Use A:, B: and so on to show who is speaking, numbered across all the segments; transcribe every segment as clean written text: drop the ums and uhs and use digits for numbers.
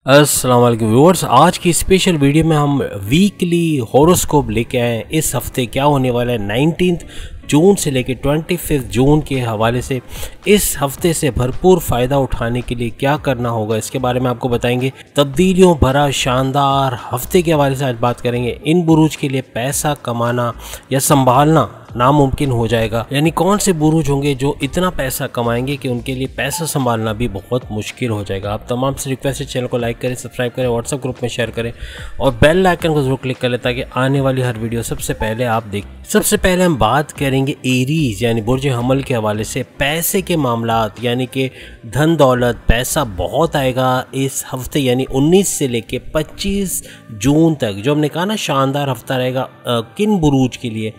A: अस्सलाम वालेकुम व्यूअर्स, आज की स्पेशल वीडियो में हम वीकली हॉरोस्कोप लेके आए हैं। इस हफ्ते क्या होने वाला है 19 जून से लेकर 25 जून के हवाले से इस हफ्ते से भरपूर फ़ायदा उठाने के लिए क्या करना होगा इसके बारे में आपको बताएंगे। तब्दीलियों भरा शानदार हफ्ते के हवाले से आज बात करेंगे। इन बुरूज के लिए पैसा कमाना या संभालना नामुमकिन हो जाएगा, यानी कौन से बुरूज होंगे जो इतना पैसा कमाएंगे कि उनके लिए पैसा संभालना भी बहुत मुश्किल हो जाएगा। आप तमाम से रिक्वेस्ट है, चैनल को लाइक करें, सब्सक्राइब करें, व्हाट्सएप ग्रुप में शेयर करें और बेल आइकन को जरूर क्लिक करें ताकि आने वाली हर वीडियो सबसे पहले आप देख। सबसे पहले हम बात करेंगे एरीज यानी बुर्ज हमल के हवाले से। पैसे के मामलात यानी कि धन दौलत पैसा बहुत आएगा इस हफ्ते, यानी 19 से लेके 25 जून तक। जो हमने कहा ना शानदार हफ्ता रहेगा किन बुरूज के लिए,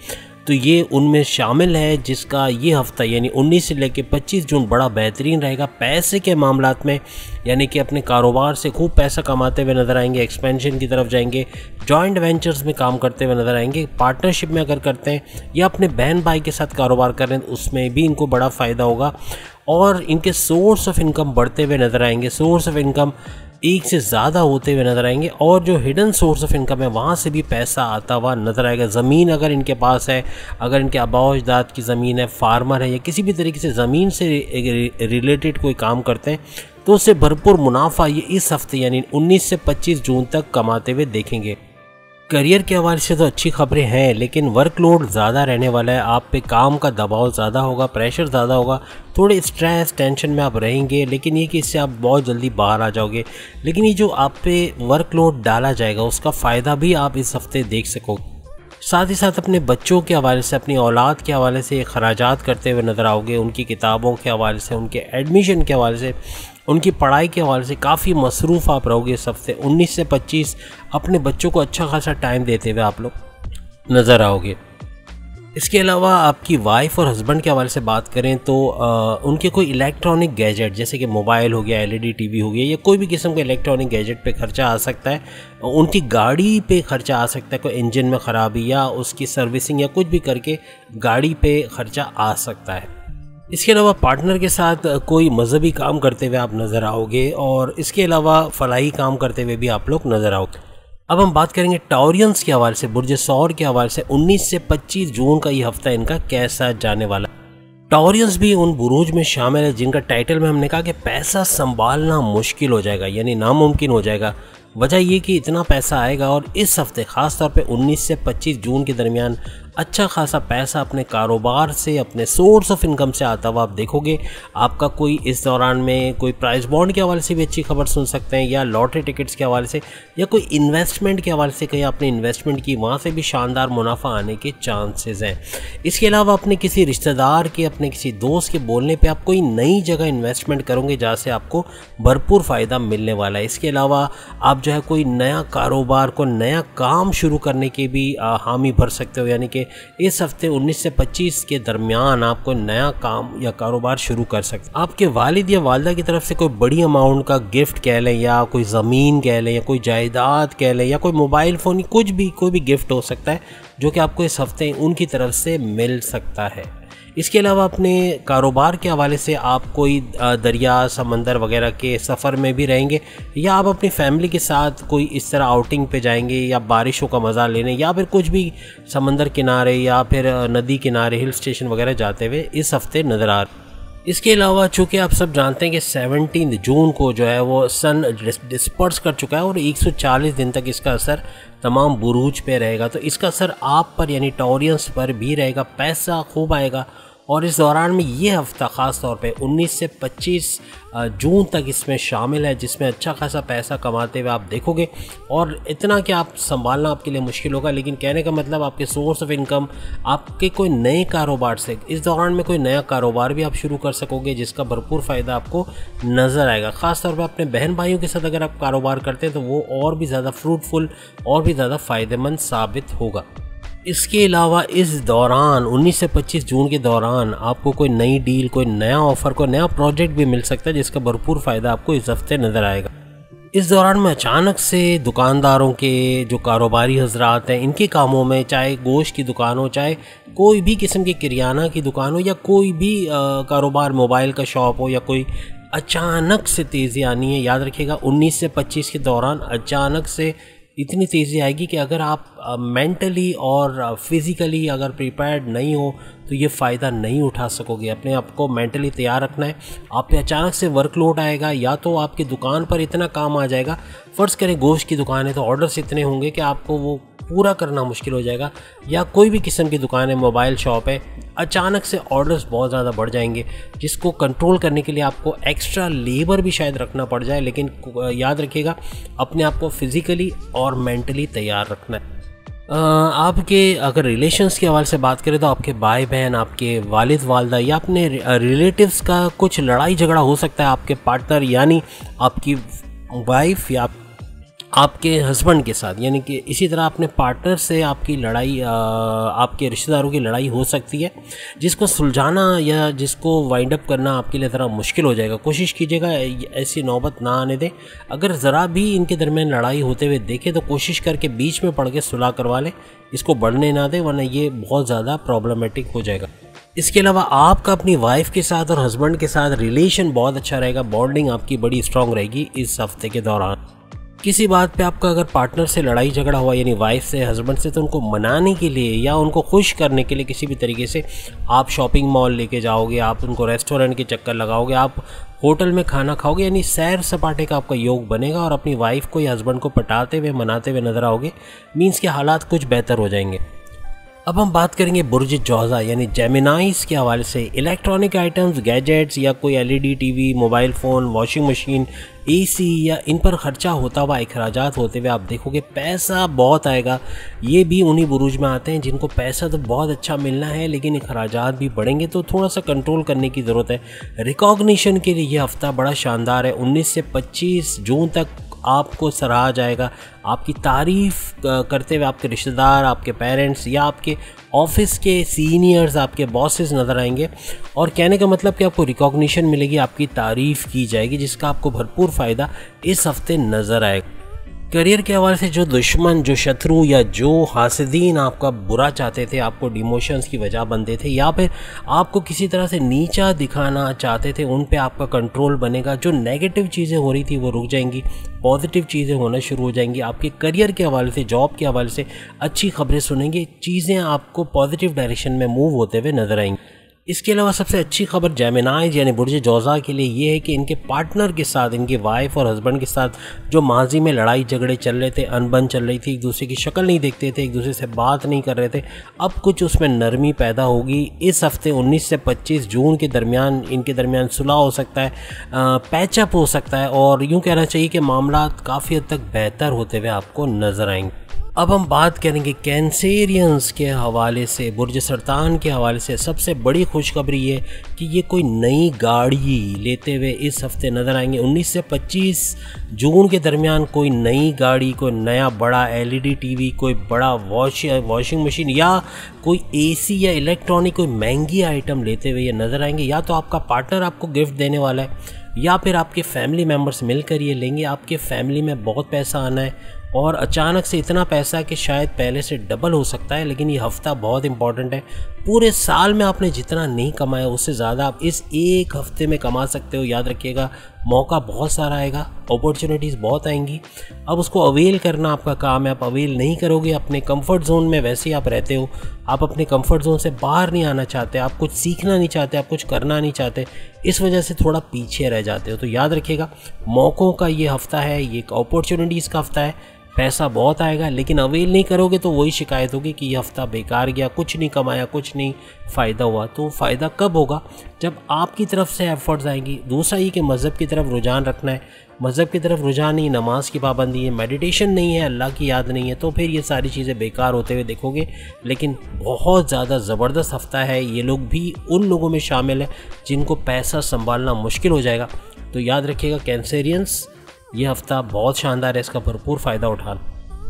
A: तो ये उनमें शामिल है जिसका ये हफ्ता यानी 19 से लेकर 25 जून बड़ा बेहतरीन रहेगा पैसे के मामलात में। यानी कि अपने कारोबार से खूब पैसा कमाते हुए नज़र आएंगे, एक्सपेंशन की तरफ जाएंगे, जॉइंट वेंचर्स में काम करते हुए नज़र आएंगे, पार्टनरशिप में अगर करते हैं या अपने बहन भाई के साथ कारोबार कर रहे हैं तो उसमें भी इनको बड़ा फ़ायदा होगा और इनके सोर्स ऑफ इनकम बढ़ते हुए नज़र आएंगे। सोर्स ऑफ इनकम एक से ज़्यादा होते हुए नज़र आएंगे और जो हिडन सोर्स ऑफ इनकम है वहाँ से भी पैसा आता हुआ नज़र आएगा। ज़मीन अगर इनके पास है, अगर इनके आबाओ अजदाद की ज़मीन है, फार्मर है या किसी भी तरीके से ज़मीन से रिलेटेड कोई काम करते हैं तो उससे भरपूर मुनाफा ये इस हफ्ते यानी 19 से 25 जून तक कमाते हुए देखेंगे। करियर के हवाले से तो अच्छी खबरें हैं, लेकिन वर्कलोड ज़्यादा रहने वाला है। आप पे काम का दबाव ज़्यादा होगा, प्रेशर ज़्यादा होगा, थोड़े स्ट्रेस टेंशन में आप रहेंगे, लेकिन ये कि इससे आप बहुत जल्दी बाहर आ जाओगे। लेकिन ये जो आप पे वर्कलोड डाला जाएगा उसका फ़ायदा भी आप इस हफ्ते देख सकोगे। साथ ही साथ अपने बच्चों के हवाले से, अपनी औलाद के हवाले से खराजात करते हुए नज़र आओगे। उनकी किताबों के हवाले से, उनके एडमिशन के हवाले से, उनकी पढ़ाई के हवाले से काफ़ी मसरूफ़ आप रहोगे इस हफ्ते। 19 से 25 अपने बच्चों को अच्छा खासा टाइम देते हुए आप लोग नज़र आओगे। इसके अलावा आपकी वाइफ और हस्बैंड के हवाले से बात करें तो उनके कोई इलेक्ट्रॉनिक गैजेट जैसे कि मोबाइल हो गया, एलईडी टीवी हो गया या कोई भी किस्म का इलेक्ट्रॉनिक गैजेट पे खर्चा आ सकता है। उनकी गाड़ी पे खर्चा आ सकता है, कोई इंजन में ख़राबी या उसकी सर्विसिंग या कुछ भी करके गाड़ी पे खर्चा आ सकता है। इसके अलावा पार्टनर के साथ कोई मजहबी काम करते हुए आप नज़र आओगे और इसके अलावा फलाही काम करते हुए भी आप लोग नज़र आओगे। अब हम बात करेंगे टॉरियंस के हवाले से, बुर्ज सौर के हवाले से। 19 से 25 जून का ये हफ्ता इनका कैसा जाने वाला। टॉरियंस भी उन बुरूज में शामिल है जिनका टाइटल में हमने कहा कि पैसा संभालना मुश्किल हो जाएगा यानी नामुमकिन हो जाएगा। वजह ये कि इतना पैसा आएगा और इस हफ्ते ख़ास तौर पे 19 से 25 जून के दरमियान अच्छा खासा पैसा अपने कारोबार से, अपने सोर्स ऑफ इनकम से आता हुआ आप देखोगे। आपका कोई इस दौरान में कोई प्राइस बॉन्ड के हवाले से भी अच्छी खबर सुन सकते हैं या लॉटरी टिकट्स के हवाले से या कोई इन्वेस्टमेंट के हवाले से कहीं आपने इन्वेस्टमेंट की, वहाँ से भी शानदार मुनाफा आने के चांसेस हैं। इसके अलावा अपने किसी रिश्तेदार के, अपने किसी दोस्त के बोलने पर आप कोई नई जगह इन्वेस्टमेंट करोगे जहाँ से आपको भरपूर फ़ायदा मिलने वाला है। इसके अलावा आप जो है कोई नया कारोबार को, नया काम शुरू करने के भी हामी भर सकते हो, यानी कि इस हफ्ते 19 से 25 के दरमियान आपको नया काम या कारोबार शुरू कर सकते। आपके वालिद या वालिदा की तरफ से कोई बड़ी अमाउंट का गिफ्ट कह लें या कोई ज़मीन कह लें या कोई जायदाद कह लें या कोई मोबाइल फ़ोन, कुछ भी कोई भी गिफ्ट हो सकता है जो कि आपको इस हफ्ते उनकी तरफ से मिल सकता है। इसके अलावा अपने कारोबार के हवाले से आप कोई दरिया समंदर वगैरह के सफ़र में भी रहेंगे या आप अपनी फैमिली के साथ कोई इस तरह आउटिंग पे जाएंगे या बारिशों का मज़ा लेने या फिर कुछ भी समंदर किनारे या फिर नदी किनारे, हिल स्टेशन वगैरह जाते हुए इस हफ्ते नज़र आ रहे। इसके अलावा चूँकि आप सब जानते हैं कि 17 जून को जो है वो सन डिस्पर्स कर चुका है और 140 दिन तक इसका असर तमाम बुरूज पे रहेगा, तो इसका असर आप पर यानी टॉरियंस पर भी रहेगा। पैसा खूब आएगा और इस दौरान में ये हफ़्ता ख़ास तौर पे 19 से 25 जून तक इसमें शामिल है जिसमें अच्छा खासा पैसा कमाते हुए आप देखोगे और इतना कि आप संभालना आपके लिए मुश्किल होगा। लेकिन कहने का मतलब आपके सोर्स ऑफ इनकम, आपके कोई नए कारोबार से इस दौरान में कोई नया कारोबार भी आप शुरू कर सकोगे जिसका भरपूर फ़ायदा आपको नज़र आएगा। ख़ास तौर पर अपने बहन भाइयों के साथ अगर आप कारोबार करते हैं तो वो और भी ज़्यादा फ्रूटफुल और भी ज़्यादा फ़ायदेमंद साबित होगा। इसके अलावा इस दौरान 19 से 25 जून के दौरान आपको कोई नई डील, कोई नया ऑफ़र, कोई नया प्रोजेक्ट भी मिल सकता है जिसका भरपूर फ़ायदा आपको इस हफ्ते नज़र आएगा। इस दौरान में अचानक से दुकानदारों के जो कारोबारी हजरात हैं इनके कामों में, चाहे गोश्त की दुकान हो, चाहे कोई भी किस्म की किरियाना की दुकान हो या कोई भी कारोबार, मोबाइल का शॉप हो या कोई अचानक से तेज़ी आनी है। याद रखिएगा 19 से 25 के दौरान अचानक से इतनी तेज़ी आएगी कि अगर आप मेंटली और फिज़िकली अगर प्रिपेयर्ड नहीं हो तो ये फ़ायदा नहीं उठा सकोगे। अपने आप को मेंटली तैयार रखना है। आप पे अचानक से वर्कलोड आएगा, या तो आपकी दुकान पर इतना काम आ जाएगा, फ़र्ज़ करें गोश्त की दुकान है तो ऑर्डर्स इतने होंगे कि आपको वो पूरा करना मुश्किल हो जाएगा, या कोई भी किस्म की दुकान है, मोबाइल शॉप है, अचानक से ऑर्डर्स बहुत ज़्यादा बढ़ जाएंगे, जिसको कंट्रोल करने के लिए आपको एक्स्ट्रा लेबर भी शायद रखना पड़ जाए। लेकिन याद रखिएगा अपने आप को फिज़िकली और मेंटली तैयार रखना है। आपके अगर रिलेशंस के हवाले से बात करें तो आपके भाई बहन, आपके वालिद वालदा या अपने रिलेटिव्स का कुछ लड़ाई झगड़ा हो सकता है आपके पार्टनर यानी आपकी वाइफ या आपके हस्बैंड के साथ, यानी कि इसी तरह अपने पार्टनर से आपकी लड़ाई, आपके रिश्तेदारों की लड़ाई हो सकती है, जिसको सुलझाना या जिसको वाइंड अप करना आपके लिए ज़रा मुश्किल हो जाएगा। कोशिश कीजिएगा ऐसी नौबत ना आने दें। अगर ज़रा भी इनके दरमियान लड़ाई होते हुए देखें तो कोशिश करके बीच में पड़ के सुलह करवा लें, इसको बढ़ने ना दें, वरना ये बहुत ज़्यादा प्रॉब्लमेटिक हो जाएगा। इसके अलावा आपका अपनी वाइफ के साथ और हस्बैंड के साथ रिलेशन बहुत अच्छा रहेगा, बॉन्डिंग आपकी बड़ी स्ट्रॉन्ग रहेगी इस हफ्ते के दौरान। किसी बात पे आपका अगर पार्टनर से लड़ाई झगड़ा हुआ यानी वाइफ से, हस्बैंड से, तो उनको मनाने के लिए या उनको खुश करने के लिए किसी भी तरीके से आप शॉपिंग मॉल लेके जाओगे, आप उनको रेस्टोरेंट के चक्कर लगाओगे, आप होटल में खाना खाओगे, यानी सैर सपाटे का आपका योग बनेगा और अपनी वाइफ को या हस्बैंड को पटाते हुए मनाते हुए नजर आओगे। मीन्स के हालात कुछ बेहतर हो जाएंगे। अब हम बात करेंगे बुर्ज जोज़ा यानी जेमिनाइज के हवाले से। इलेक्ट्रॉनिक आइटम्स, गैजेट्स या कोई LED TV, mobile phone, washing machine, AC या इन पर ख़र्चा होता हुआ अखराजात होते हुए आप देखोगे पैसा बहुत आएगा। ये भी उन्हीं बुरुज में आते हैं जिनको पैसा तो बहुत अच्छा मिलना है लेकिन अखराजात भी बढ़ेंगे, तो थोड़ा सा कंट्रोल करने की ज़रूरत है। रिकॉग्निशन के लिए ये हफ़्ता बड़ा शानदार है। 19 से 25 जून तक आपको सराहा जाएगा। आपकी तारीफ़ करते हुए आपके रिश्तेदार, आपके पेरेंट्स या आपके ऑफिस के सीनियर्स, आपके बॉसेस नज़र आएंगे और कहने का मतलब कि आपको रिकॉग्निशन मिलेगी, आपकी तारीफ़ की जाएगी, जिसका आपको भरपूर फ़ायदा इस हफ्ते नज़र आएगा। करियर के हवाले से जो दुश्मन, जो शत्रु या जो हासिदीन आपका बुरा चाहते थे, आपको डिमोशंस की वजह बनते थे या फिर आपको किसी तरह से नीचा दिखाना चाहते थे, उन पे आपका कंट्रोल बनेगा। जो नेगेटिव चीज़ें हो रही थी वो रुक जाएंगी, पॉजिटिव चीज़ें होना शुरू हो जाएंगी। आपके करियर के हवाले से, जॉब के हवाले से अच्छी खबरें सुनेंगे, चीज़ें आपको पॉजिटिव डायरेक्शन में मूव होते हुए नजर आएंगी। इसके अलावा सबसे अच्छी खबर जेमिनाइज यानी बुर्ज जोज़ा के लिए ये है कि इनके पार्टनर के साथ, इनकी वाइफ और हस्बैंड के साथ जो माजी में लड़ाई झगड़े चल रहे थे, अनबन चल रही थी, एक दूसरे की शक्ल नहीं देखते थे, एक दूसरे से बात नहीं कर रहे थे, अब कुछ उसमें नरमी पैदा होगी। इस हफ्ते 19 से 25 जून के दरमियान इनके दरमियान सुलह हो सकता है, पैचअप हो सकता है और यूँ कहना चाहिए कि मामला काफ़ी हद तक बेहतर होते हुए आपको नज़र आएंगे। अब हम बात करेंगे कैंसेरियंस के हवाले से, बुर्ज सरतान के हवाले से। सबसे बड़ी खुशखबरी ये कि ये कोई नई गाड़ी लेते हुए इस हफ्ते नज़र आएंगे। 19 से 25 जून के दरमियान कोई नई गाड़ी, कोई नया बड़ा एलईडी टीवी, कोई बड़ा वॉशिंग मशीन या कोई एसी या इलेक्ट्रॉनिक कोई महंगी आइटम लेते हुए ये नज़र आएंगे। या तो आपका पार्टनर आपको गिफ्ट देने वाला है या फिर आपके फैमिली मेम्बर्स मिलकर ये लेंगे। आपके फैमिली में बहुत पैसा आना है और अचानक से इतना पैसा कि शायद पहले से डबल हो सकता है। लेकिन ये हफ़्ता बहुत इंपॉर्टेंट है। पूरे साल में आपने जितना नहीं कमाया उससे ज़्यादा आप इस एक हफ्ते में कमा सकते हो। याद रखिएगा मौका बहुत सारा आएगा, अपॉर्चुनिटीज़ बहुत आएंगी। अब उसको अवेल करना आपका काम है। आप अवेल नहीं करोगे, अपने कंफर्ट जोन में वैसे ही आप रहते हो, आप अपने कंफर्ट जोन से बाहर नहीं आना चाहते, आप कुछ सीखना नहीं चाहते, आप कुछ करना नहीं चाहते, इस वजह से थोड़ा पीछे रह जाते हो। तो याद रखिएगा मौक़ों का ये हफ़्ता है, ये एक अपॉर्चुनिटीज़ का हफ़्ता है। पैसा बहुत आएगा लेकिन अवेल नहीं करोगे तो वही शिकायत होगी कि ये हफ़्ता बेकार गया, कुछ नहीं कमाया, कुछ नहीं फ़ायदा हुआ। तो फ़ायदा कब होगा? जब आपकी तरफ से एफर्ट्स आएंगी। दूसरा ये कि मज़हब की तरफ रुझान रखना है। मज़हब की तरफ रुझान नहीं, नमाज की पाबंदी है, मेडिटेशन नहीं है, अल्लाह की याद नहीं है, तो फिर ये सारी चीज़ें बेकार होते हुए देखोगे। लेकिन बहुत ज़्यादा ज़बरदस्त हफ़्ता है। ये लोग भी उन लोगों में शामिल है जिनको पैसा संभालना मुश्किल हो जाएगा। तो याद रखिएगा कैंसेरियंस, ये हफ़्ता बहुत शानदार है, इसका भरपूर फ़ायदा उठाना।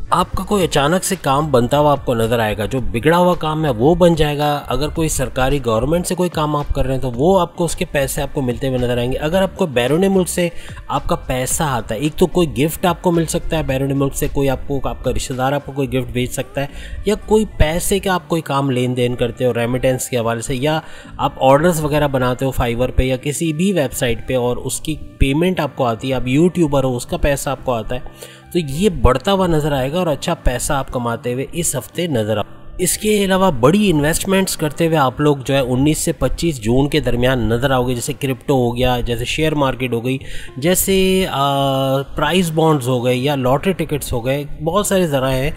A: आपका कोई अचानक से काम बनता हुआ आपको नज़र आएगा, जो बिगड़ा हुआ काम है वो बन जाएगा। अगर कोई सरकारी गवर्नमेंट से कोई काम आप कर रहे हैं तो वो आपको उसके पैसे आपको मिलते हुए नज़र आएंगे। अगर आपको बैरून मुल्क से आपका पैसा आता है, एक तो कोई गिफ्ट आपको मिल सकता है बैरून मुल्क से, कोई आपको आपका रिश्तेदार आपको कोई गिफ्ट भेज सकता है, या कोई पैसे का आप कोई काम लेन देन करते हो रेमिटेंस के हवाले से, या आप ऑर्डर्स वगैरह बनाते हो फाइवर पे या किसी भी वेबसाइट पे और उसकी पेमेंट आपको आती है, आप यूट्यूबर हो उसका पैसा आपको आता है, तो ये बढ़ता हुआ नज़र आएगा और अच्छा पैसा आप कमाते हुए इस हफ्ते नज़र आ। इसके अलावा बड़ी इन्वेस्टमेंट्स करते हुए आप लोग जो है 19 से 25 जून के दरमियान नज़र आओगे, जैसे क्रिप्टो हो गया, जैसे शेयर मार्केट हो गई, जैसे प्राइस बॉन्ड्स हो गए, या लॉटरी टिकट्स हो गए, बहुत सारे ज़रा हैं,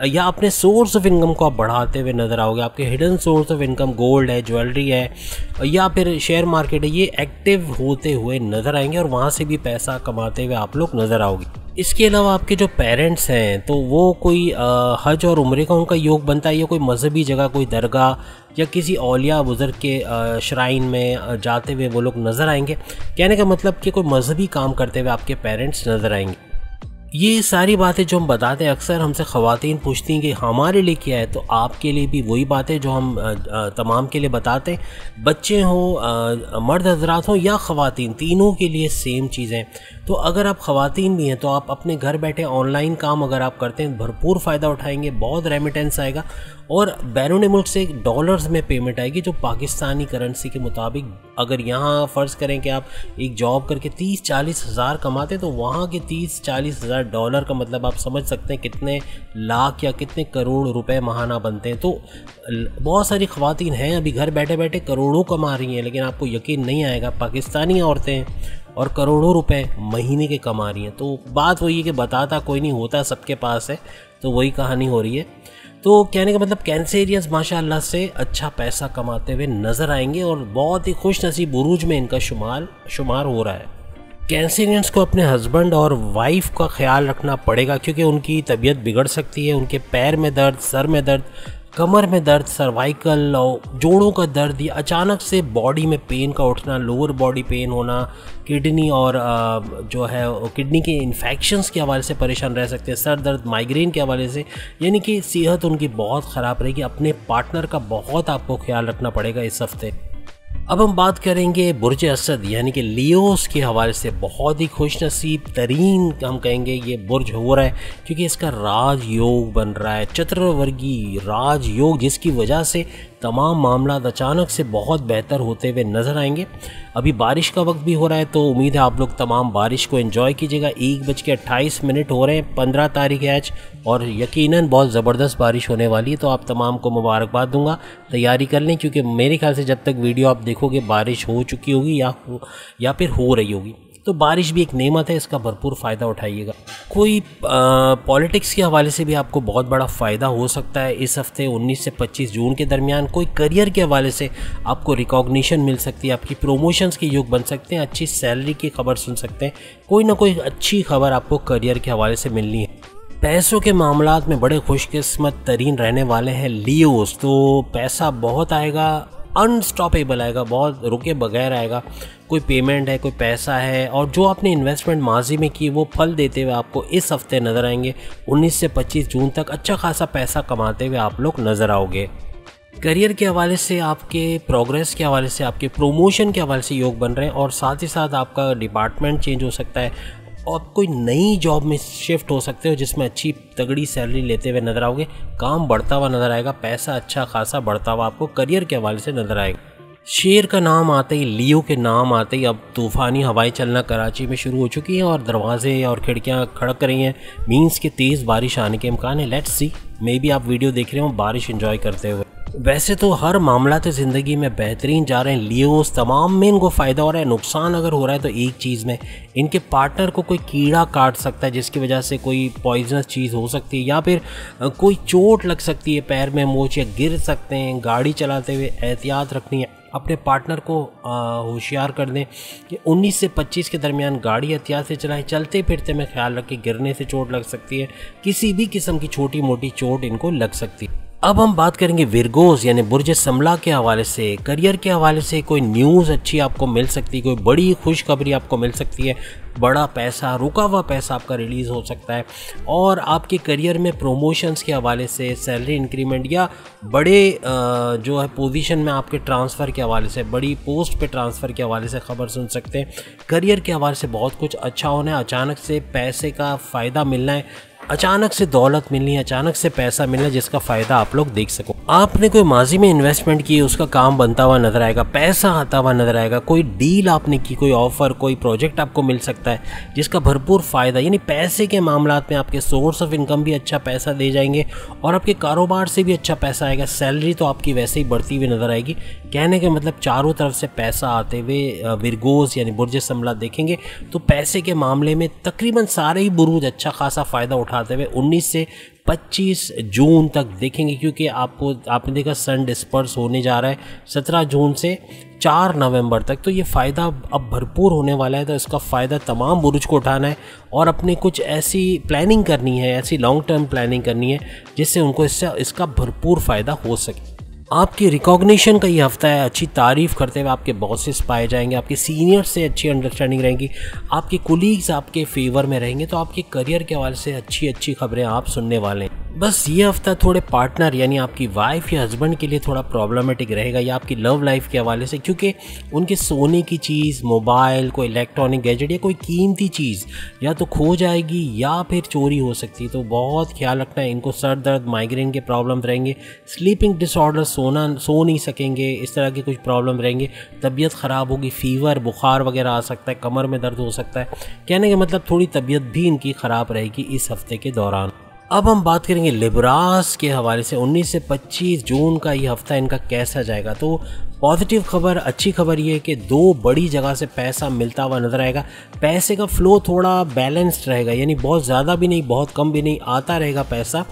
A: या अपने सोर्स ऑफ इनकम को आप बढ़ाते हुए नज़र आओगे। आपके hidden source of income gold है, ज्वेलरी है, या फिर शेयर मार्केट है, ये एक्टिव होते हुए नज़र आएंगे और वहाँ से भी पैसा कमाते हुए आप लोग नज़र आओगे। इसके अलावा आपके जो पेरेंट्स हैं तो वो कोई हज और उम्रे का उनका योग बनता है, या कोई मजहबी जगह, कोई दरगाह या किसी औलिया बुज़ुर्ग के श्राइन में जाते हुए वो लोग नज़र आएंगे। कहने का मतलब कि कोई मजहबी काम करते हुए आपके पेरेंट्स नज़र आएंगे। ये सारी बातें जो हम बताते हैं, अक्सर हमसे ख़वातीन पूछती हैं कि हमारे लिए क्या है, तो आपके लिए भी वही बातें जो हम तमाम के लिए बताते हैं। बच्चे हों, मर्द हजरात हों या ख़वातीन, तीनों के लिए सेम चीज़ें। तो अगर आप ख़वातीन भी हैं तो आप अपने घर बैठे ऑनलाइन काम अगर आप करते हैं भरपूर फ़ायदा उठाएंगे, बहुत रेमिटेंस आएगा और बैरून मुल्क से डॉलर्स में पेमेंट आएगी, जो पाकिस्तानी करेंसी के मुताबिक अगर यहाँ फ़र्ज़ करें कि आप एक जॉब करके 30-40 हज़ार कमाते हैं तो वहाँ के 30-40 हज़ार डॉलर का मतलब आप समझ सकते हैं कितने लाख या कितने करोड़ रुपए माहाना बनते हैं। तो बहुत सारी ख़वातीन हैं अभी घर बैठे बैठे करोड़ों कमा रही हैं, लेकिन आपको यकीन नहीं आएगा पाकिस्तानी औरतें हैं और करोड़ों रुपए महीने के कमा रही हैं। तो बात वही है कि बताता कोई नहीं, होता सबके पास है, तो वही कहानी हो रही है। तो कहने का मतलब कैंसेरियंस माशाअल्लाह से अच्छा पैसा कमाते हुए नज़र आएंगे और बहुत ही खुश नसीब बुरूज में इनका शुमार हो रहा है। कैंसेरियंस को अपने हस्बैंड और वाइफ का ख्याल रखना पड़ेगा क्योंकि उनकी तबीयत बिगड़ सकती है। उनके पैर में दर्द, सर में दर्द, कमर में दर्द, सर्वाइकल और जोड़ों का दर्द, या अचानक से बॉडी में पेन का उठना, लोअर बॉडी पेन होना, किडनी और जो है किडनी के इन्फेक्शंस के हवाले से परेशान रह सकते हैं, सर दर्द, माइग्रेन के हवाले से, यानी कि सेहत उनकी बहुत ख़राब रहेगी। अपने पार्टनर का बहुत आपको ख्याल रखना पड़ेगा इस हफ्ते। अब हम बात करेंगे बुर्ज असद यानी कि लियोस के हवाले से। बहुत ही खुश नसीब तरीन हम कहेंगे ये बुर्ज हो रहा है क्योंकि इसका राजयोग बन रहा है, चतुर्वर्गी राजयोग, जिसकी वजह से तमाम मामला अचानक से बहुत बेहतर होते हुए नज़र आएंगे। अभी बारिश का वक्त भी हो रहा है तो उम्मीद है आप लोग तमाम बारिश को एंजॉय कीजिएगा। 1:28 हो रहे हैं, 15 तारीख है आज, और यकीनन बहुत ज़बरदस्त बारिश होने वाली है। तो आप तमाम को मुबारकबाद दूंगा, तैयारी कर लें क्योंकि मेरे ख्याल से जब तक वीडियो आप देखोगे बारिश हो चुकी होगी या फिर हो रही होगी। तो बारिश भी एक नेमत है, इसका भरपूर फ़ायदा उठाइएगा। कोई पॉलिटिक्स के हवाले से भी आपको बहुत बड़ा फ़ायदा हो सकता है इस हफ्ते 19 से 25 जून के दरमियान। कोई करियर के हवाले से आपको रिकॉग्निशन मिल सकती है, आपकी प्रमोशंस के योग बन सकते हैं, अच्छी सैलरी की खबर सुन सकते हैं, कोई ना कोई अच्छी खबर आपको करियर के हवाले से मिलनी है। पैसों के मामलात में बड़े खुशकिस्मत तरीन रहने वाले हैं लियोस। तो पैसा बहुत आएगा, अनस्टॉपेबल आएगा, बहुत रुके बगैर आएगा। कोई पेमेंट है, कोई पैसा है, और जो आपने इन्वेस्टमेंट माजी में की वो फल देते हुए आपको इस हफ्ते नज़र आएंगे। 19 से 25 जून तक अच्छा खासा पैसा कमाते हुए आप लोग नज़र आओगे। करियर के हवाले से, आपके प्रोग्रेस के हवाले से, आपके प्रोमोशन के हवाले से योग बन रहे हैं, और साथ ही साथ आपका डिपार्टमेंट चेंज हो सकता है और आप कोई नई जॉब में शिफ्ट हो सकते हो जिसमें अच्छी तगड़ी सैलरी लेते हुए नज़र आओगे। काम बढ़ता हुआ नज़र आएगा, पैसा अच्छा खासा बढ़ता हुआ आपको करियर के हवाले से नज़र आएगा। शेर का नाम आते ही, लियो के नाम आते ही अब तूफ़ानी हवाएं चलना कराची में शुरू हो चुकी हैं और दरवाजे और खिड़कियां खड़क रही हैं। मीन्स के तेज़ बारिश आने के इम्कान है। लेट्स सी, मे बी आप वीडियो देख रहे हो बारिश एंजॉय करते हुए। वैसे तो हर मामला तो ज़िंदगी में बेहतरीन जा रहे हैं लियोस, तमाम में इनको फ़ायदा हो रहा है। नुकसान अगर हो रहा है तो एक चीज़ में, इनके पार्टनर को कोई कीड़ा काट सकता है जिसकी वजह से कोई पॉइजनस चीज़ हो सकती है, या फिर कोई चोट लग सकती है, पैर में मोच, या गिर सकते हैं। गाड़ी चलाते हुए एहतियात रखनी है, अपने पार्टनर को होशियार कर दें कि 19 से 25 के दरमियान गाड़ी एहतियात से चलाएं। चलते फिरते में ख्याल रखें, गिरने से चोट लग सकती है, किसी भी किस्म की छोटी मोटी चोट इनको लग सकती है। अब हम बात करेंगे विरगोस यानी बुर्ज समला के हवाले से। करियर के हवाले से कोई न्यूज़ अच्छी आपको मिल सकती है, कोई बड़ी खुशखबरी आपको मिल सकती है, बड़ा पैसा, रुका हुआ पैसा आपका रिलीज़ हो सकता है। और आपके करियर में प्रमोशंस के हवाले से, सैलरी इंक्रीमेंट या बड़े जो है पोजीशन में आपके ट्रांसफ़र के हवाले से, बड़ी पोस्ट पे ट्रांसफ़र के हवाले से खबर सुन सकते हैं। करियर के हवाले से बहुत कुछ अच्छा होना है, अचानक से पैसे का फ़ायदा मिलना है, अचानक से दौलत मिलनी है, अचानक से पैसा मिलना है जिसका फ़ायदा आप लोग देख सको। आपने कोई माजी में इन्वेस्टमेंट की, उसका काम बनता हुआ नज़र आएगा, पैसा आता हुआ नज़र आएगा। कोई डील आपने की, कोई ऑफ़र, कोई प्रोजेक्ट आपको मिल सकता है जिसका भरपूर फ़ायदा, यानी पैसे के मामलात में आपके सोर्स ऑफ इनकम भी अच्छा पैसा दे जाएंगे और आपके कारोबार से भी अच्छा पैसा आएगा। सैलरी तो आपकी वैसे ही बढ़ती हुई नज़र आएगी। कहने के मतलब चारों तरफ से पैसा आते हुए विरगोस यानी बुर्ज समला देखेंगे तो पैसे के मामले में तकरीबन सारे ही बुरूज अच्छा खासा फ़ायदा उठाते हुए 19 से 25 जून तक देखेंगे, क्योंकि आपने देखा सन डिस्पर्स होने जा रहा है 17 जून से 4 नवंबर तक, तो ये फ़ायदा अब भरपूर होने वाला है। तो इसका फ़ायदा तमाम बुरुज को उठाना है और अपने कुछ ऐसी प्लानिंग करनी है, ऐसी लॉन्ग टर्म प्लानिंग करनी है जिससे उनको इसका भरपूर फ़ायदा हो सके। आपकी रिकॉग्निशन का ये हफ्ता है, अच्छी तारीफ़ करते हुए आपके बॉसेस पाए जाएंगे, आपके सीनियर से अच्छी अंडरस्टैंडिंग रहेगी, आपके कोलीग्स आपके फेवर में रहेंगे, तो आपके करियर के हवाले से अच्छी अच्छी खबरें आप सुनने वाले हैं। बस ये हफ्ता थोड़े पार्टनर यानी आपकी वाइफ या हस्बैंड के लिए थोड़ा प्रॉब्लमेटिक रहेगा, या आपकी लव लाइफ के हवाले से, क्योंकि उनके सोने की चीज़, मोबाइल, कोई इलेक्ट्रॉनिक गैजेट या कोई कीमती चीज़ या तो खो जाएगी या फिर चोरी हो सकती है। तो बहुत ख्याल रखना है। इनको सर दर्द, माइग्रेन के प्रॉब्लम रहेंगे, स्लीपिंग डिसऑर्डर, सो नहीं सकेंगे, इस तरह के कुछ प्रॉब्लम रहेंगे, तबीयत ख़राब होगी, फीवर, बुखार वगैरह आ सकता है, कमर में दर्द हो सकता है। कहने का मतलब थोड़ी तबीयत भी इनकी ख़राब रहेगी इस हफ्ते के दौरान। अब हम बात करेंगे लिब्रास के हवाले से। 19 से 25 जून का ये हफ्ता इनका कैसा जाएगा। तो पॉजिटिव खबर, अच्छी खबर ये है कि 2 बड़ी जगह से पैसा मिलता हुआ नज़र आएगा। पैसे का फ्लो थोड़ा बैलेंस्ड रहेगा, यानी बहुत ज़्यादा भी नहीं, बहुत कम भी नहीं, आता रहेगा पैसा,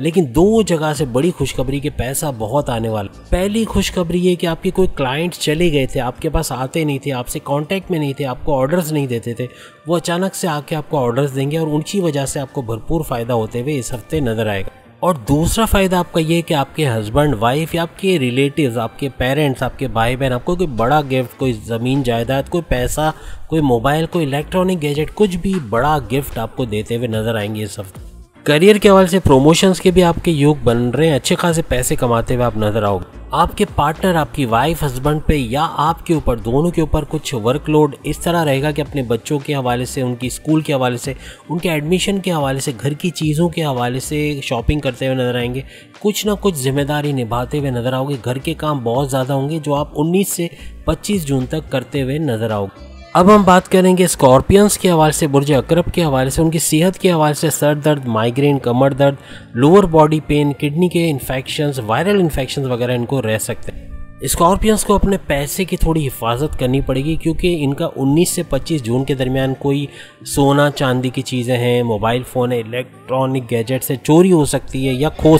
A: लेकिन 2 जगह से बड़ी खुशखबरी कि पैसा बहुत आने वाला। पहली खुशखबरी ये कि आपके कोई क्लाइंट चले गए थे, आपके पास आते नहीं थे, आपसे कांटेक्ट में नहीं थे, आपको ऑर्डर्स नहीं देते थे, वो अचानक से आके आपको ऑर्डर्स देंगे और उनकी वजह से आपको भरपूर फ़ायदा होते हुए इस हफ्ते नज़र आएगा। और दूसरा फ़ायदा आपका ये है कि आपके हस्बैंड, वाइफ या आपके रिलेटिव्स, आपके पेरेंट्स, आपके भाई बहन आपको कोई बड़ा गिफ्ट, कोई ज़मीन जायदाद, कोई पैसा, कोई मोबाइल, कोई इलेक्ट्रॉनिक गैजेट, कुछ भी बड़ा गिफ्ट आपको देते हुए नज़र आएंगे इस हफ्ते। करियर के हवाले से प्रमोशंस के भी आपके योग बन रहे हैं, अच्छे खासे पैसे कमाते हुए आप नज़र आओगे। आपके पार्टनर, आपकी वाइफ, हस्बैंड पे या आपके ऊपर, दोनों के ऊपर कुछ वर्कलोड इस तरह रहेगा कि अपने बच्चों के हवाले से, उनकी स्कूल के हवाले से, उनके एडमिशन के हवाले से, घर की चीज़ों के हवाले से शॉपिंग करते हुए नज़र आएंगे, कुछ ना कुछ जिम्मेदारी निभाते हुए नज़र आओगे। घर के काम बहुत ज़्यादा होंगे जो आप 19 से 25 जून तक करते हुए नज़र आओगे। अब हम बात करेंगे स्कॉर्पियंस के हवाले से, बुर्ज अकरब के हवाले से, उनकी सेहत के हवाले से। सर दर्द, माइग्रेन, कमर दर्द, लोअर बॉडी पेन, किडनी के इन्फेक्शंस, वायरल इन्फेक्शंस वगैरह इनको रह सकते हैं। स्कॉर्पियंस को अपने पैसे की थोड़ी हिफाजत करनी पड़ेगी, क्योंकि इनका 19 से 25 जून के दरमियान कोई सोना चांदी की चीज़ें हैं, मोबाइल फ़ोन है, इलेक्ट्रॉनिक गैजेट से चोरी हो सकती है या खो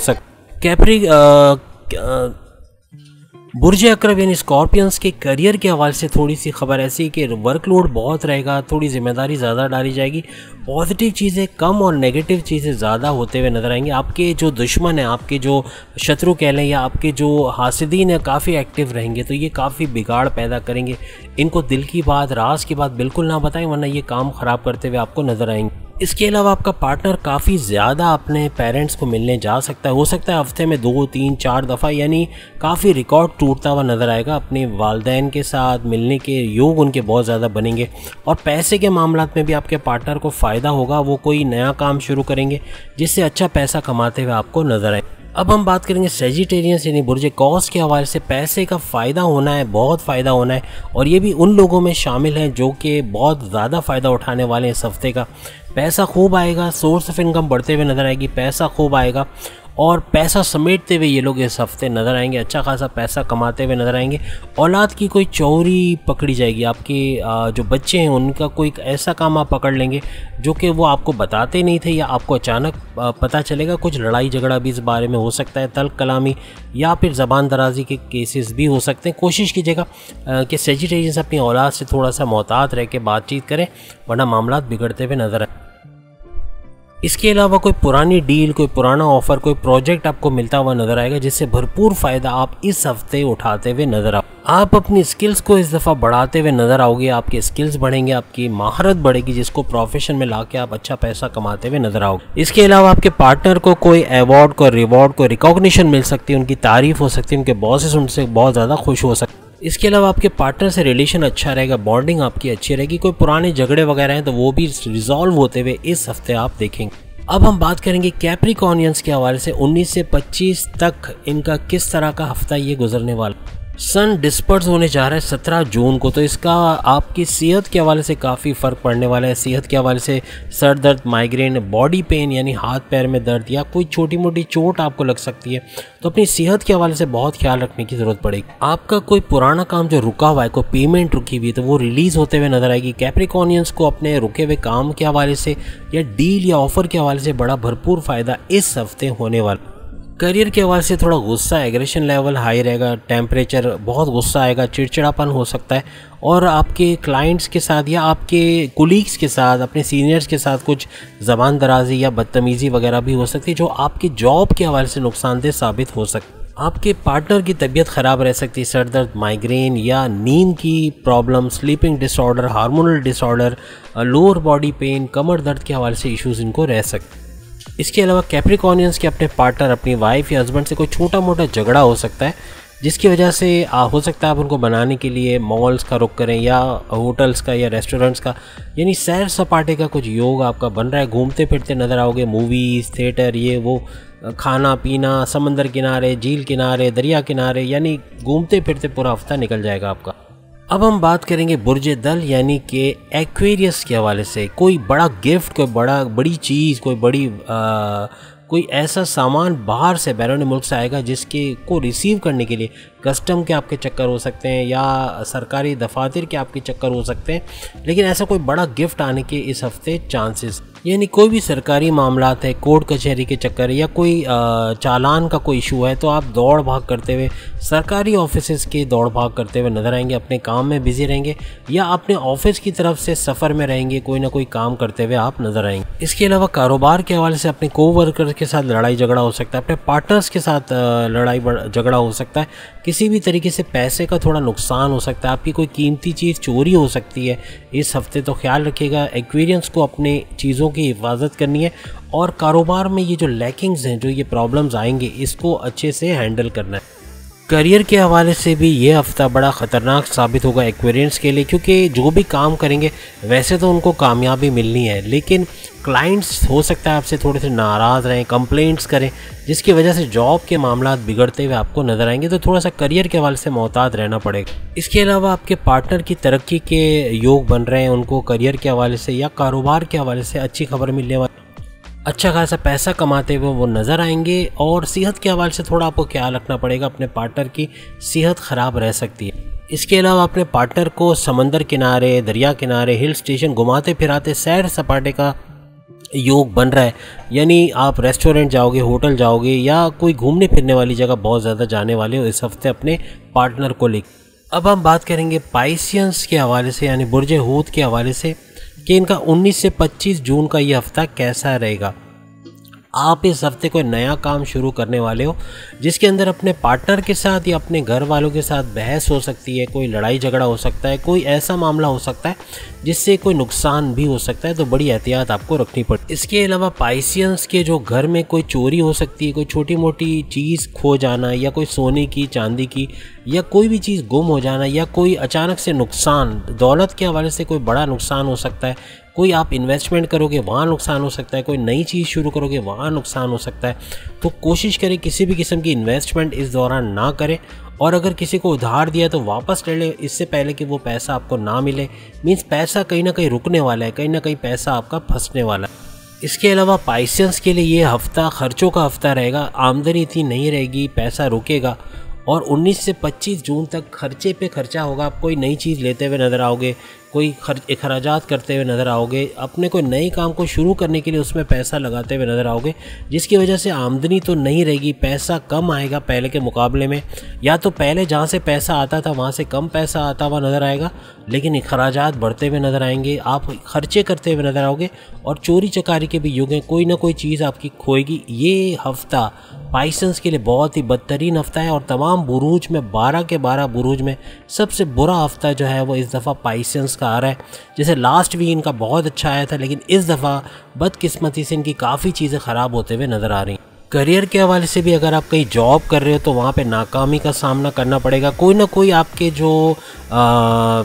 A: बुर्ज अकरब यानी स्कॉर्पियंस के करियर के हवाले से थोड़ी सी खबर ऐसी कि वर्कलोड बहुत रहेगा, थोड़ी जिम्मेदारी ज़्यादा डाली जाएगी, पॉजिटिव चीज़ें कम और नेगेटिव चीज़ें ज़्यादा होते हुए नज़र आएंगे। आपके जो दुश्मन हैं, आपके जो शत्रु कह लें या आपके जो हासिदीन हैं, काफ़ी एक्टिव रहेंगे, तो ये काफ़ी बिगाड़ पैदा करेंगे। इनको दिल की बात, राज की बात बिल्कुल ना बताएं, वरना ये काम ख़राब करते हुए आपको नज़र आएंगे। इसके अलावा आपका पार्टनर काफ़ी ज़्यादा अपने पेरेंट्स को मिलने जा सकता है, हो सकता है हफ्ते में 2, 3, 4 दफ़ा, यानी काफ़ी रिकॉर्ड टूटता हुआ नज़र आएगा। अपने वालिदैन के साथ मिलने के योग उनके बहुत ज़्यादा बनेंगे। और पैसे के मामलात में भी आपके पार्टनर को फ़ायदा होगा, वो कोई नया काम शुरू करेंगे जिससे अच्छा पैसा कमाते हुए आपको नज़र आए। अब हम बात करेंगे सेजिटेरियंस यानी बुर्ज कौस के हवाले से। पैसे का फ़ायदा होना है, बहुत फ़ायदा होना है, और ये भी उन लोगों में शामिल हैं जो कि बहुत ज़्यादा फ़ायदा उठाने वाले हैं इस हफ्ते का। पैसा खूब आएगा, सोर्स ऑफ इनकम बढ़ते हुए नज़र आएगी, पैसा खूब आएगा और पैसा समेटते हुए ये लोग इस हफ्ते नज़र आएंगे, अच्छा खासा पैसा कमाते हुए नज़र आएंगे। औलाद की कोई चोरी पकड़ी जाएगी, आपके जो बच्चे हैं उनका कोई ऐसा काम आप पकड़ लेंगे जो कि वो आपको बताते नहीं थे या आपको अचानक पता चलेगा। कुछ लड़ाई झगड़ा भी इस बारे में हो सकता है, तल्ख कलामी या फिर ज़बान दराजी के केसेस भी हो सकते हैं। कोशिश कीजिएगा कि सेजिटेरियंस अपनी औलाद से थोड़ा सा मोहतात रह के बातचीत करें, वरना मामला बिगड़ते हुए नज़र आए। इसके अलावा कोई पुरानी डील, कोई पुराना ऑफर, कोई प्रोजेक्ट आपको मिलता हुआ नजर आएगा जिससे भरपूर फ़ायदा आप इस हफ्ते उठाते हुए नजर आओ। आप अपनी स्किल्स को इस दफ़ा बढ़ाते हुए नजर आओगे, आपके स्किल्स बढ़ेंगे, आपकी महारत बढ़ेगी जिसको प्रोफेशन में लाके आप अच्छा पैसा कमाते हुए नजर आओगे। इसके अलावा आपके पार्टनर को कोई अवार्ड, कोई रिवॉर्ड, कोई रिकॉग्निशन मिल सकती है, उनकी तारीफ हो सकती है, उनके बॉसेस उनसे बहुत ज़्यादा खुश हो सकते हैं। इसके अलावा आपके पार्टनर से रिलेशन अच्छा रहेगा, बॉन्डिंग आपकी अच्छी रहेगी। कोई पुराने झगड़े वगैरह हैं तो वो भी रिजॉल्व होते हुए इस हफ्ते आप देखेंगे। अब हम बात करेंगे कैप्रिकॉर्नियंस के हवाले से 19 से 25 तक इनका किस तरह का हफ्ता ये गुजरने वाला। सन डिस्पर्स होने जा रहा है 17 जून को, तो इसका आपकी सेहत के हवाले से काफ़ी फ़र्क पड़ने वाला है। सेहत के हवाले से सर दर्द, माइग्रेन, बॉडी पेन यानी हाथ पैर में दर्द या कोई छोटी मोटी चोट आपको लग सकती है, तो अपनी सेहत के हवाले से बहुत ख्याल रखने की ज़रूरत पड़ेगी। आपका कोई पुराना काम जो रुका हुआ है, कोई पेमेंट रुकी हुई है, तो वो रिलीज़ होते हुए नजर आएगी। कैप्रिकॉर्नियंस को अपने रुके हुए काम के हवाले से या डील या ऑफर के हवाले से बड़ा भरपूर फ़ायदा इस हफ्ते होने वाला। करियर के हवाले से थोड़ा गुस्सा, एग्रेशन लेवल हाई रहेगा, टेम्परेचर बहुत गुस्सा आएगा, चिड़चिड़ापन हो सकता है और आपके क्लाइंट्स के साथ या आपके कुलीग्स के साथ, अपने सीनियर्स के साथ कुछ ज़बान दराजी या बदतमीज़ी वगैरह भी हो सकती है जो आपकी जॉब के हवाले से नुकसानदेह साबित हो सकती है। आपके पार्टनर की तबीयत ख़राब रह सकती है, सर दर्द, माइग्रेन या नींद की problem, sleeping disorder, hormonal disorder, lower body pain, कमर दर्द के हवाले से इश्यूज़ इनको रह सकते हैं। इसके अलावा कैप्रिकॉर्नियंस के अपने पार्टनर, अपनी वाइफ या हस्बैंड से कोई छोटा मोटा झगड़ा हो सकता है जिसकी वजह से हो सकता है आप उनको बनाने के लिए मॉल्स का रुख करें या होटल्स का या रेस्टोरेंट्स का, यानी सैर सपाटे का कुछ योग आपका बन रहा है। घूमते फिरते नज़र आओगे, मूवीज़, थिएटर, ये वो, खाना पीना, समंदर किनारे, झील किनारे, दरिया किनारे, यानी घूमते फिरते पूरा हफ्ता निकल जाएगा आपका। अब हम बात करेंगे बुर्ज दल यानी कि एक्वेरियस के हवाले से। कोई बड़ा गिफ्ट, कोई बड़ी चीज़, कोई ऐसा सामान बाहर से, बैरून मुल्क से आएगा जिसके को रिसीव करने के लिए कस्टम के आपके चक्कर हो सकते हैं या सरकारी दफातर के आपके चक्कर हो सकते हैं, लेकिन ऐसा कोई बड़ा गिफ्ट आने के इस हफ्ते चांसेस, यानी कोई भी सरकारी मामलात है, कोर्ट कचहरी के चक्कर या कोई चालान का कोई इशू है तो आप दौड़ भाग करते हुए सरकारी ऑफिसेज के दौड़ भाग करते हुए नजर आएंगे, अपने काम में बिजी रहेंगे या अपने ऑफिस की तरफ से सफ़र में रहेंगे, कोई ना कोई काम करते हुए आप नजर आएंगे। इसके अलावा कारोबार के हवाले से अपने कोवर्कर के साथ लड़ाई झगड़ा हो सकता है, अपने पार्टनर्स के साथ लड़ाई झगड़ा हो सकता है, किसी भी तरीके से पैसे का थोड़ा नुकसान हो सकता है, आपकी कोई कीमती चीज़ चोरी हो सकती है इस हफ्ते, तो ख्याल रखिएगा। एक्वेरियंस को अपने चीज़ों की हिफाजत करनी है और कारोबार में ये जो लैकिंग्स हैं, जो ये प्रॉब्लम्स आएंगे, इसको अच्छे से हैंडल करना है। करियर के हवाले से भी ये हफ्ता बड़ा ख़तरनाक साबित होगा एक्वेरियंस के लिए, क्योंकि जो भी काम करेंगे वैसे तो उनको कामयाबी मिलनी है, लेकिन क्लाइंट्स हो सकता है आपसे थोड़े से नाराज़ रहें, कंप्लेंट्स करें, जिसकी वजह से जॉब के मामलात बिगड़ते हुए आपको नज़र आएंगे, तो थोड़ा सा करियर के हवाले से मोहतात रहना पड़ेगा। इसके अलावा आपके पार्टनर की तरक्की के योग बन रहे हैं, उनको करियर के हवाले से या कारोबार के हवाले से अच्छी खबर मिलने वाली, अच्छा खासा पैसा कमाते हुए वो नज़र आएंगे। और सेहत के हवाले से थोड़ा आपको ख्याल रखना पड़ेगा, अपने पार्टनर की सेहत ख़राब रह सकती है। इसके अलावा अपने पार्टनर को समंदर किनारे, दरिया किनारे, हिल स्टेशन घुमाते फिराते सैर सपाटे का योग बन रहा है, यानी आप रेस्टोरेंट जाओगे, होटल जाओगे या कोई घूमने फिरने वाली जगह बहुत ज़्यादा जाने वाले हो इस हफ्ते अपने पार्टनर को लेकर। अब हम बात करेंगे पाइसियंस के हवाले से, यानी बुर्ज हूत के हवाले से, कि इनका 19 से 25 जून का ये हफ्ता कैसा रहेगा। आप इस हफ्ते कोई नया काम शुरू करने वाले हो जिसके अंदर अपने पार्टनर के साथ या अपने घर वालों के साथ बहस हो सकती है, कोई लड़ाई झगड़ा हो सकता है, कोई ऐसा मामला हो सकता है जिससे कोई नुकसान भी हो सकता है, तो बड़ी एहतियात आपको रखनी पड़े। इसके अलावा पाइसियंस के जो घर में कोई चोरी हो सकती है, कोई छोटी मोटी चीज़ खो जाना या कोई सोने की, चांदी की या कोई भी चीज़ गुम हो जाना या कोई अचानक से नुकसान, दौलत के हवाले से कोई बड़ा नुकसान हो सकता है, कोई आप इन्वेस्टमेंट करोगे वहाँ नुकसान हो सकता है, कोई नई चीज़ शुरू करोगे वहाँ नुकसान हो सकता है, तो कोशिश करें किसी भी किस्म की इन्वेस्टमेंट इस दौरान ना करें, और अगर किसी को उधार दिया तो वापस ले लें इससे पहले कि वो पैसा आपको ना मिले। मीन्स पैसा कहीं ना कहीं रुकने वाला है, कहीं ना कहीं पैसा आपका फंसने वाला है। इसके अलावा पाइसियंस के लिए ये हफ्ता खर्चों का हफ्ता रहेगा, आमदनी इतनी नहीं रहेगी, पैसा रुकेगा और 19 से 25 जून तक खर्चे पे खर्चा होगा। आप कोई नई चीज़ लेते हुए नज़र आओगे, कोई अखराजात करते हुए नज़र आओगे, अपने कोई नए काम को शुरू करने के लिए उसमें पैसा लगाते हुए नज़र आओगे, जिसकी वजह से आमदनी तो नहीं रहेगी, पैसा कम आएगा पहले के मुकाबले में, या तो पहले जहाँ से पैसा आता था वहाँ से कम पैसा आता हुआ नज़र आएगा, लेकिन अखराजात बढ़ते हुए नज़र आएंगे, आप खर्चे करते हुए नज़र आओगे और चोरी चकारी के भी युग हैं, कोई ना कोई चीज़ आपकी खोएगी। ये हफ़्ता पाइसेंस के लिए बहुत ही बदतरीन हफ़्ता है और तमाम बुरूज में 12 के 12 बुरूज में सबसे बुरा हफ़्ता जो है वो इस दफ़ा पाइसेंस का आ रहा है। जैसे लास्ट वीक इनका बहुत अच्छा आया था, लेकिन इस दफ़ा बदकिस्मती से इनकी काफ़ी चीज़ें ख़राब होते हुए नज़र आ रही हैं। करियर के हवाले से भी अगर आप कहीं जॉब कर रहे हो तो वहाँ पे नाकामी का सामना करना पड़ेगा। कोई ना कोई आपके जो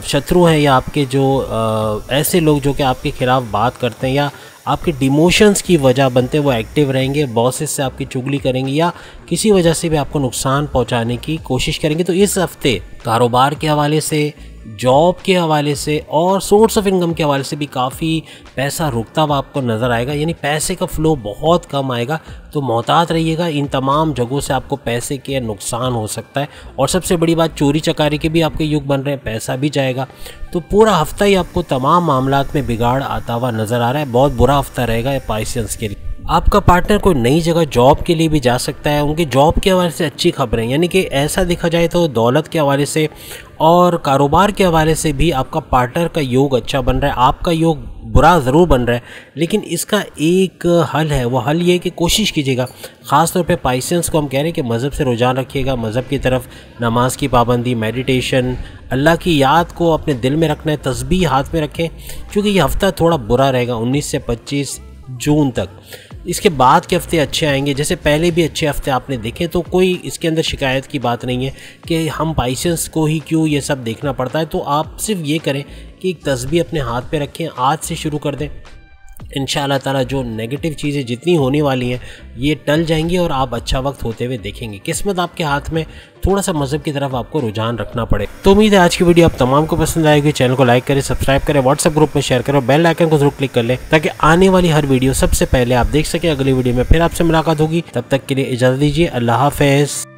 A: शत्रु हैं या आपके जो ऐसे लोग जो कि आपके ख़िलाफ़ बात करते हैं या आपके डिमोशंस की वजह बनते वो एक्टिव रहेंगे, बॉसेस से आपकी चुगली करेंगे या किसी वजह से भी आपको नुकसान पहुंचाने की कोशिश करेंगे। तो इस हफ्ते कारोबार के हवाले से, जॉब के हवाले से और सोर्स ऑफ इनकम के हवाले से भी काफ़ी पैसा रुकता हुआ आपको नज़र आएगा, यानी पैसे का फ़्लो बहुत कम आएगा। तो मोहतात रहिएगा, इन तमाम जगहों से आपको पैसे के नुकसान हो सकता है। और सबसे बड़ी बात, चोरी चकारी के भी आपके युग बन रहे हैं, पैसा भी जाएगा। तो पूरा हफ्ता ही आपको तमाम मामलात में बिगाड़ आता हुआ नज़र आ रहा है। बहुत बुरा हफ्ता रहेगा पाइसेंस के लिए। आपका पार्टनर कोई नई जगह जॉब के लिए भी जा सकता है, उनके जॉब के हवाले से अच्छी खबरें, यानी कि ऐसा देखा जाए तो दौलत के हवाले से और कारोबार के हवाले से भी आपका पार्टनर का योग अच्छा बन रहा है। आपका योग बुरा ज़रूर बन रहा है, लेकिन इसका एक हल है। वो हल ये है कि कोशिश कीजिएगा, ख़ास तौर पे पाइसेंस को हम कह रहे हैं कि मज़हब से रुझान रखिएगा, मज़हब की तरफ, नमाज की पाबंदी, मेडिटेशन, अल्लाह की याद को अपने दिल में रखना है, तस्बीह हाथ में रखें, क्योंकि ये हफ़्ता थोड़ा बुरा रहेगा 19 से 25 जून तक। इसके बाद के हफ्ते अच्छे आएंगे, जैसे पहले भी अच्छे हफ्ते आपने देखे, तो कोई इसके अंदर शिकायत की बात नहीं है कि हम पाइसेंस को ही क्यों ये सब देखना पड़ता है। तो आप सिर्फ ये करें कि एक तस्बीह अपने हाथ पे रखें, आज से शुरू कर दें। इंशाअल्लाह ताला जो नेगेटिव चीज़ें जितनी होने वाली हैं ये टल जाएंगी और आप अच्छा वक्त होते हुए देखेंगे। किस्मत आपके हाथ में, थोड़ा सा मज़हब की तरफ आपको रुझान रखना पड़े। तो उम्मीद है आज की वीडियो आप तमाम को पसंद आएगी। चैनल को लाइक करें, सब्सक्राइब करें, व्हाट्सएप ग्रुप में शेयर करें, बेल आइकन को जरूर क्लिक कर लें ताकि आने वाली हर वीडियो सबसे पहले आप देख सकें। अगली वीडियो में फिर आपसे मुलाकात होगी, तब तक के लिए इजाज़त दीजिए। अल्लाह हाफ़िज़।